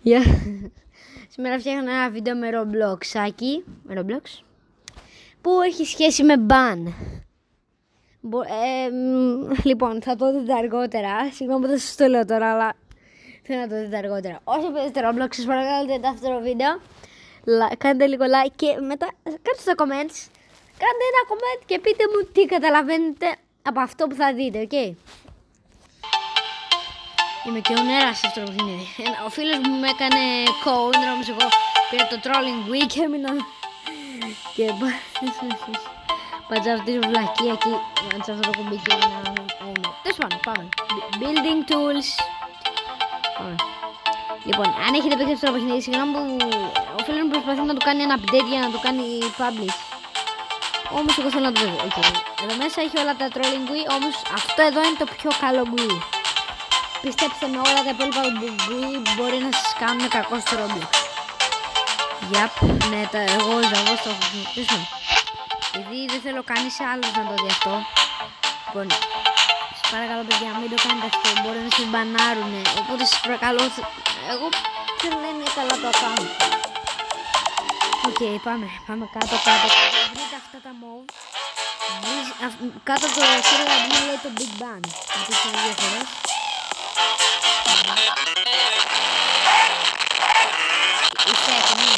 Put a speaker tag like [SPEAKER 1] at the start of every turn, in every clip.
[SPEAKER 1] Γεια. Σήμερα φτιάχνω ένα βίντεο με Robloxάκι. Που έχει σχέση με ban. Λοιπόν, θα το δείτε αργότερα. Συγγνώμη που δεν σας το λέω τώρα, αλλά θέλω να το δείτε αργότερα. Όσο παίζετε Roblox, σας παρακαλώ το δεύτερο βίντεο. Κάντε λίγο like και μετά κάτω στα comments. Κάντε ένα comment και πείτε μου τι καταλαβαίνετε από αυτό που θα δείτε, ok? Είμαι και ο νεράς σε αυτό το παιχνίδι. Ο φίλος μου με έκανε code, όμως εγώ πήρα το trolling wii και έμεινα και πατζάω αυτή τη βλακία εκεί, πατζάω αυτό το κουμπί και έμεινα. Τέλος πάντων, πάμε. Building tools. Πάμε. Λοιπόν, αν έχετε παίξει αυτό το παιχνίδι, συγγνώμη που ο φίλος μου προσπαθεί να του κάνει ένα update για να το κάνει publish. Όμως εγώ θέλω να το δω. Okay. Εδώ μέσα έχει όλα τα trolling wii, όμως αυτό εδώ είναι το πιο καλό wii. Πιστέψτε με, όλα τα υπόλοιπα wii μπορεί να σας κάνουν κακό στο Roblox. Yep, ναι, εγώ το έχω χρησιμοποιήσει. Επειδή δεν θέλω κανείς άλλος να το δει αυτό. Λοιπόν, σας παρακαλώ παιδιά, μην το κάνετε αυτό, μπορεί να σας μπανάρουνε. Οπότε σας παρακαλώ, εγώ θέλω να είναι καλά το account. Οκ, πάμε κάτω. Βρείτε αυτά τα move. Κάτω από το serial admin λέει το Big Bang. Πατήστε δύο φορές. Είστε έτοιμοι?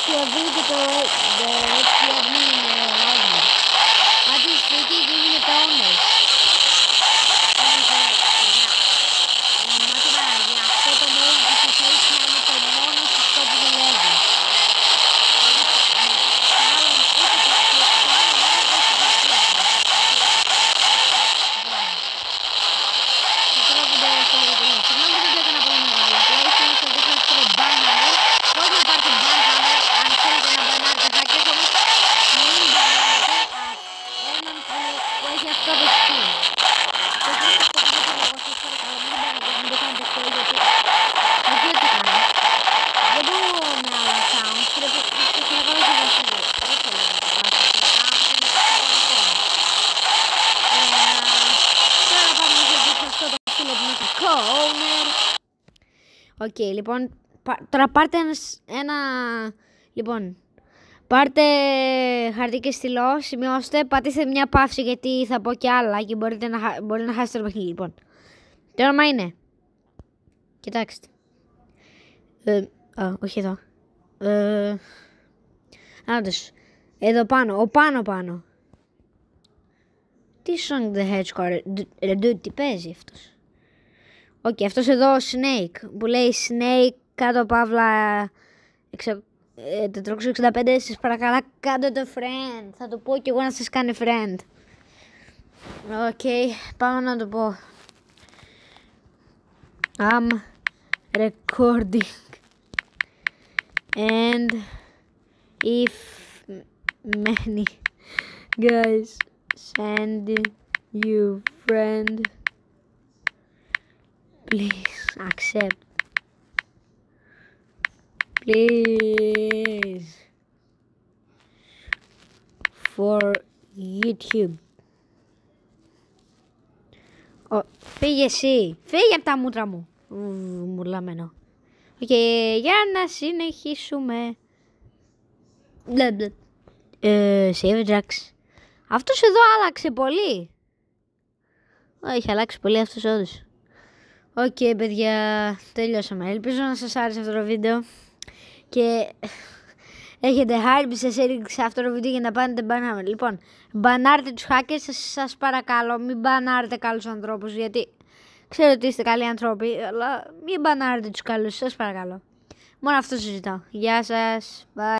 [SPEAKER 1] Και βρείτε το admin owner. Πατήστε εκεί και γίνεται owners. Αυτό το move που σας έδειξα είναι το μόνο σωστό που δουλεύει. Οκ, λοιπόν, τώρα πάρτε λοιπόν, πάρτε χαρτί και στυλό, σημειώστε, πατήστε μια παύση γιατί θα πω και άλλα και μπορεί να χάσετε το παιχνίδι, λοιπόν. Το όνομα είναι, κοιτάξτε, όχι εδώ, εδώ πάνω, πάνω. Τι Sonic the Hedgehog, τι παίζει αυτός. Οκ, αυτός εδώ Snake, που λέει Snake κάτω παύλα 465, σας παρακαλώ κάντε το friend, θα το πω και εγώ να σας κάνει friend. Οκ, πάμε να το πω. I'm recording and if many guys send you friend, please accept. Please. For YouTube. Φύγε εσύ. Φύγε από τα μούτρα μου. Μουρλαμένο. Οκ, για να συνεχίσουμε. Save Jax. Αυτός εδώ άλλαξε πολύ. Έχει αλλάξει πολύ αυτός όντως. Οκ, παιδιά, τελειώσαμε. Ελπίζω να σας άρεσε αυτό το βίντεο. και έχετε hype σε αυτό το βίντεο για να πάνε μπανάμε. Λοιπόν, μπανάρτε τους hackers, σας παρακαλώ, μην μπανάρετε καλούς ανθρώπους, γιατί ξέρω ότι είστε καλοί άνθρωποι, αλλά μην μπανάρετε τους καλούς, σας παρακαλώ. Μόνο αυτό συζητάω. Γεια σας, bye.